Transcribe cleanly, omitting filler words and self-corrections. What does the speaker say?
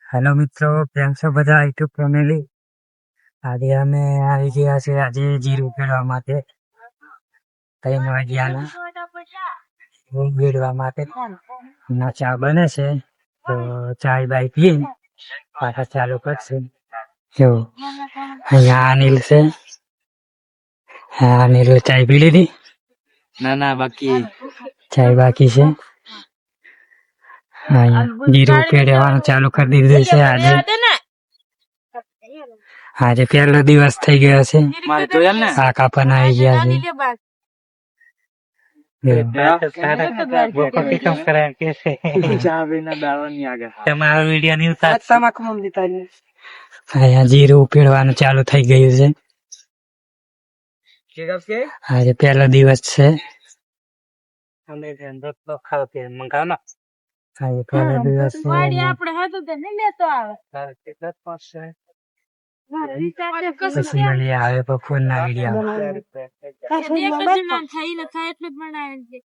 Hello મિત્રો, કેમ છો બધા યુટ્યુબ ફેમિલી? આજે અમે આવી ગયા છે આજે જીરું ઉકેળવા માટે 3 વાગ્યાના ઉકેળવા માટે ના ચા બને છે તો ચાય બાય પી પાછા ચાલુ કરશે. જો અહીંયા અનિલ છે. હા, અનિલ ચાય પી લીધી? ના બાકી ચાય બાકી છે. અહીંયા જીરું ઉકેળવાનું ચાલુ કરી દીધું છે. આજે પહેલો દિવસ થઈ ગયો છે. મારે જોયા ને કાકા પણ આવી ગયા છે. તમારો વિડીયો નહીં ઉતારતા? અહીંયા જીરું ઉકેળવાનું ચાલુ થઈ ગયું છે. આજે પહેલો દિવસ છે. આજે પહેલો દિવસ છે. પછી મળીએ આવે ફોન ના વિડીયો.